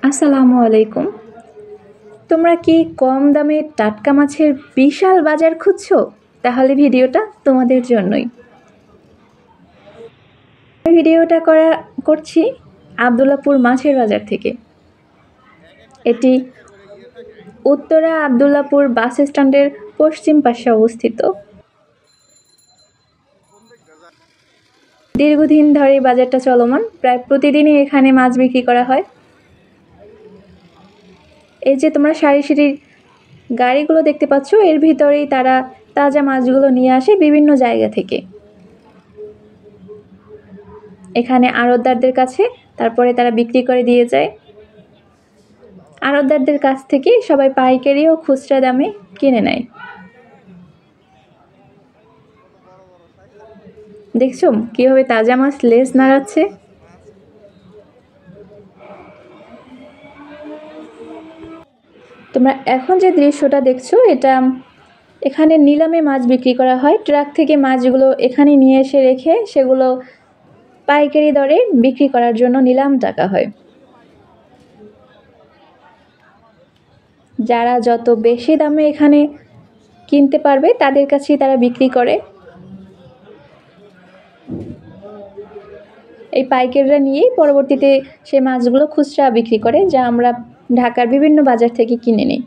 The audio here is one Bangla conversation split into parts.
আসসালামু আলাইকুম। তোমরা কি কম দামে টাটকা মাছের বিশাল বাজার খুঁজছো? তাহলে ভিডিওটা তোমাদের জন্যই। ভিডিওটা করছি আব্দুল্লাহপুর মাছের বাজার থেকে। এটি উত্তরা আব্দুল্লাহপুর বাস স্ট্যান্ডের পশ্চিম পাশে অবস্থিত। দীর্ঘদিন ধরে বাজারটা চলমান, প্রায় প্রতিদিনই এখানে মাছ বিক্রি করা হয়। এই যে তোমরা সারি সারি গাড়িগুলো দেখতে পাচ্ছ, এর ভিতরেই তারা তাজা মাছগুলো নিয়ে আসে বিভিন্ন জায়গা থেকে। এখানে আড়তদারদের কাছে, তারপরে তারা বিক্রি করে দিয়ে যায়। আড়তদারদের কাছ থেকে সবাই পাইকারি ও খুচরা দামে কিনে নেয়। দেখছো কিভাবে তাজা মাছ লেজ নাড়াচ্ছে? তোমরা এখন যে দৃশ্যটা দেখছো, এটা এখানে নিলামে মাছ বিক্রি করা হয়। ট্রাক থেকে মাছগুলো এখানে নিয়ে এসে রেখে সেগুলো পাইকারি দরে বিক্রি করার জন্য নিলাম ডাকা হয়। যারা যত বেশি দামে এখানে কিনতে পারবে তাদের কাছেই তারা বিক্রি করে। এই পাইকাররা নিয়েই পরবর্তীতে সে মাছগুলো খুচরা বিক্রি করে, যা আমরা ঢাকার বিভিন্ন বাজার থেকে কিনে নিই।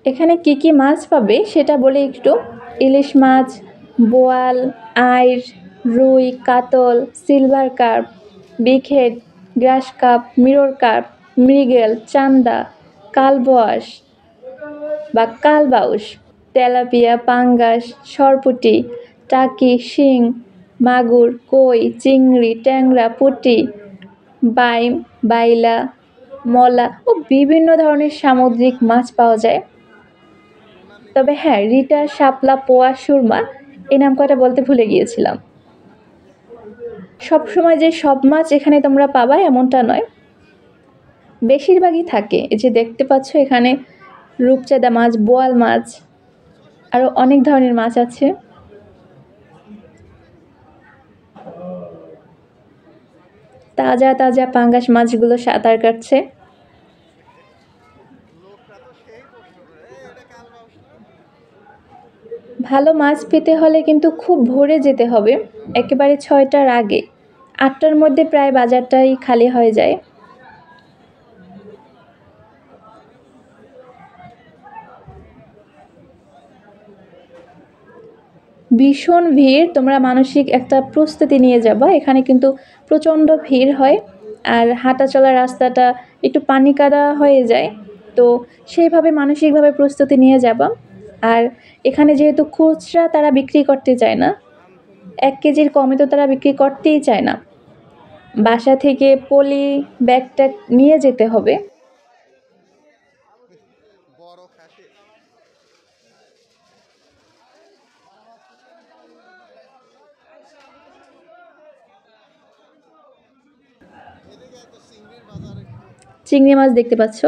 এখানে কি কি মাছ পাবে সেটা বলে একটু। ইলিশ মাছ, বোয়াল, আইড়, রুই, কাতল, সিলভার কার্প, বিঘেট, গ্রাস কাপ, মিরর কার্প, মৃগেল, চান্দা, কালবোয়াস বা কালবাউস, তেলাপিয়া, পাঙ্গাস, সরপুঁটি, টাকি, শিং, মাগুর, কই, চিংড়ি, ট্যাংরা, পুঁটি, বাইম, বাইলা, মলা ও বিভিন্ন ধরনের সামুদ্রিক মাছ পাওয়া যায়। তবে হ্যাঁ, রিটা, শাপলা, পোয়া, সুরমা এই নাম কয়টা বলতে ভুলে গিয়েছিলাম। সবসময় যে সব মাছ এখানে তোমরা পাবা এমনটা নয়, বেশিরভাগই থাকে। এই যে দেখতে পাচ্ছ এখানে রূপচাঁদা মাছ, বোয়াল মাছ, আরও অনেক ধরনের মাছ আছে। তাজা তাজা পাঙ্গাস মাছগুলো সাঁতার কাটছে। ভালো মাছ পেতে হলে কিন্তু খুব ভোরে যেতে হবে, একেবারে 6টার আগে। 8টার মধ্যে প্রায় বাজারটাই খালি হয়ে যায়। ভীষণ ভিড়, তোমরা মানসিক একটা প্রস্তুতি নিয়ে যাবা। এখানে কিন্তু প্রচণ্ড ভিড় হয়, আর হাঁটা চলা রাস্তাটা একটু পানি কাদা হয়ে যায়, তো সেইভাবে মানসিকভাবে প্রস্তুতি নিয়ে যাবা। আর এখানে যেহেতু খুচরা তারা বিক্রি করতে চায় না, 1 কেজির কমে তো তারা বিক্রি করতেই চায় না। বাসা থেকে পলি ব্যাগটা নিয়ে যেতে হবে। চিংড়ি মাছ দেখতে পাচ্ছ।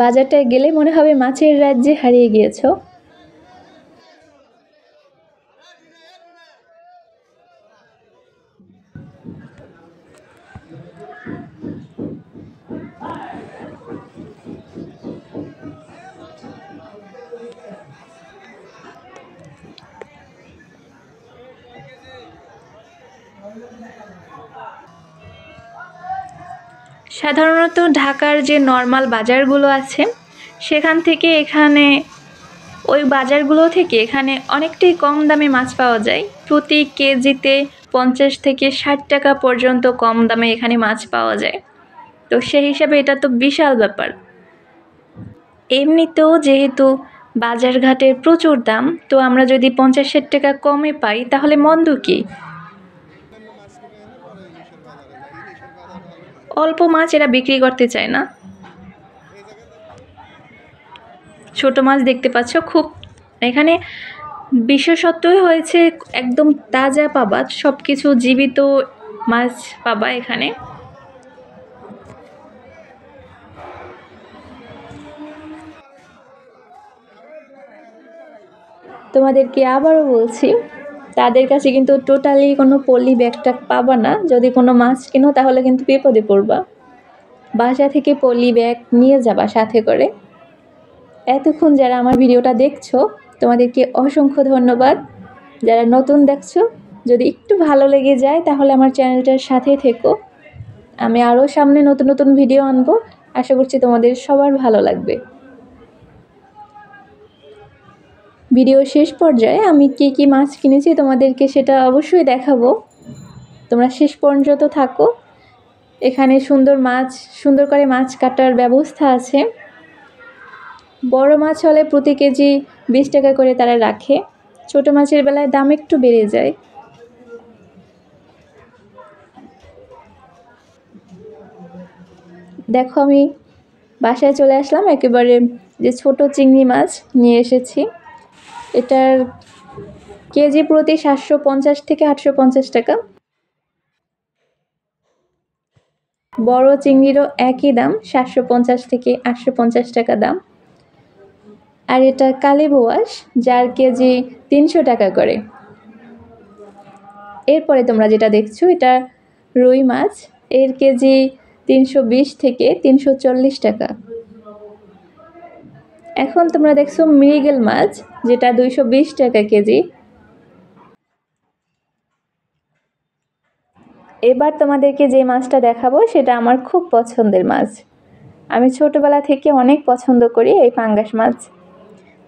বাজারটায় গেলে মনে হবে মাছের রাজ্যে হারিয়ে গিয়েছো। সাধারণত ঢাকার যে নর্মাল বাজারগুলো আছে সেখান থেকে ওই বাজারগুলো থেকে এখানে অনেকটাই কম দামে মাছ পাওয়া যায়। প্রতি কেজিতে 50 থেকে 60 টাকা পর্যন্ত কম দামে এখানে মাছ পাওয়া যায়। তো সেই হিসাবে এটা তো বিশাল ব্যাপার। এমনিতেও যেহেতু বাজারঘাটের প্রচুর দাম, তো আমরা যদি 50-60 টাকা কমে পাই তাহলে মন্দ কি। অল্প মাছ এরা বিক্রি করতে চায় না। ছোট মাছ দেখতে পাচ্ছ, খুব এখানে বিশেষত্বই হয়েছে একদম তাজা পাবা, সব কিছু জীবিত মাছ পাবা এখানে। তোমাদেরকে আবারও বলছি, তাদের কাছে কিন্তু টোটালি কোনো পলি ব্যাগটা পাবা না। যদি কোনো মাছ কিনো তাহলে কিন্তু বিপদে পড়বা। বাসা থেকে পলি ব্যাগ নিয়ে যাবা সাথে করে। এতক্ষণ যারা আমার ভিডিওটা দেখছো তোমাদেরকে অসংখ্য ধন্যবাদ। যারা নতুন দেখছো, যদি একটু ভালো লেগে যায় তাহলে আমার চ্যানেলটার সাথেই থেকো। আমি আরও সামনে নতুন নতুন ভিডিও আনবো, আশা করছি তোমাদের সবার ভালো লাগবে। ভিডিও শেষ পর্যায়ে আমি কি মাছ কিনেছি তোমাদেরকে সেটা অবশ্যই দেখাবো, তোমরা শেষ পর্যন্ত থাকো। এখানে সুন্দর করে মাছ কাটার ব্যবস্থা আছে। বড় মাছ হলে প্রতি কেজি 20 টাকা করে তারা রাখে, ছোট মাছের বেলায় দাম একটু বেড়ে যায়। দেখো আমি বাসায় চলে আসলাম, একেবারে যে ছোট চিংড়ি মাছ নিয়ে এসেছি। এটার কেজি প্রতি 750 থেকে 850 টাকা। বড় চিংড়িরও একই দাম, 750 থেকে 850 টাকা দাম। আর এটা কালীবোয়াশ, যার কেজি 300 টাকা করে। এরপরে তোমরা যেটা দেখছো এটা রুই মাছ, এর কেজি 320 থেকে 340 টাকা। এখন তোমরা দেখছো মৃগেল মাছ, যেটা 220 টাকা কেজি। এবার তোমাদেরকে যে মাছটা দেখাবো সেটা আমার খুব পছন্দের মাছ। আমি ছোটবেলা থেকে অনেক পছন্দ করি এই পাঙ্গাস মাছ।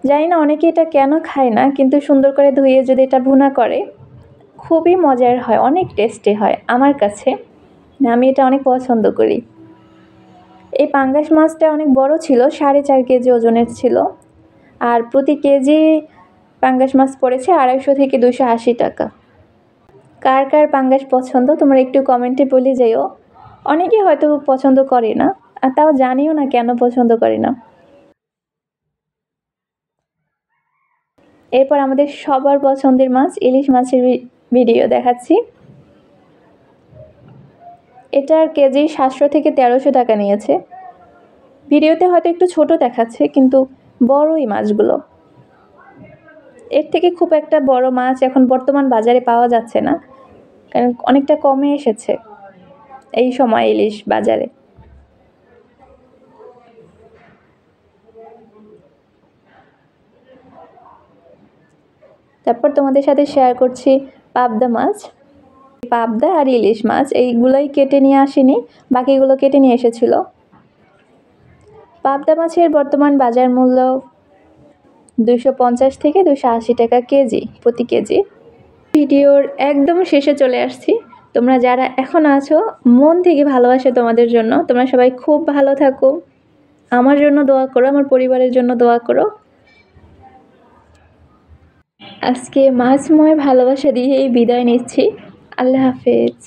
জানি না অনেকে এটা কেন খায় না, কিন্তু সুন্দর করে ধুয়ে যদি এটা ভুনা করে খুবই মজার হয়, অনেক টেস্টি হয় আমার কাছে। আমি এটা অনেক পছন্দ করি। এই পাঙ্গাস মাছটা অনেক বড় ছিল, 4.5 কেজি ওজনের ছিল। আর প্রতি কেজি পাঙ্গাস মাছ পড়েছে 250 থেকে 280 টাকা। কার কার পাঙ্গাস পছন্দ তোমরা একটু কমেন্টে বলে যাইও। অনেকে হয়তো পছন্দ করে না, আর তাও জানিও না কেন পছন্দ করে না। এরপর আমাদের সবার পছন্দের মাছ ইলিশ মাছের ভিডিও দেখাচ্ছি। এটার কেজি 700 থেকে 1300 টাকা নিয়েছে। ভিডিওতে হয়তো একটু ছোট দেখাচ্ছে, কিন্তু বড়ই মাছগুলো। এর থেকে খুব একটা বড় মাছ এখন বর্তমান বাজারে পাওয়া যাচ্ছে না, কারণ অনেকটা কমে এসেছে এই সময় ইলিশ বাজারে। তারপর তোমাদের সাথে শেয়ার করছি পাবদা মাছ। পাবদা আর ইলিশ মাছ এইগুলোই কেটে নিয়ে আসেনি, বাকিগুলো কেটে নিয়ে এসেছিল। পাবদা মাছের বর্তমান বাজার মূল্য 250 থেকে 280 টাকা কেজি, প্রতি কেজি। ভিডিওর একদম শেষে চলে আসছি। তোমরা যারা এখন আছো, মন থেকে ভালোবাসা তোমাদের জন্য। তোমরা সবাই খুব ভালো থাকো, আমার জন্য দোয়া করো, আমার পরিবারের জন্য দোয়া করো। আজকে মাছময় ভালোবাসা দিয়ে এই বিদায় নিচ্ছি। আল্লাহ হাফেজ।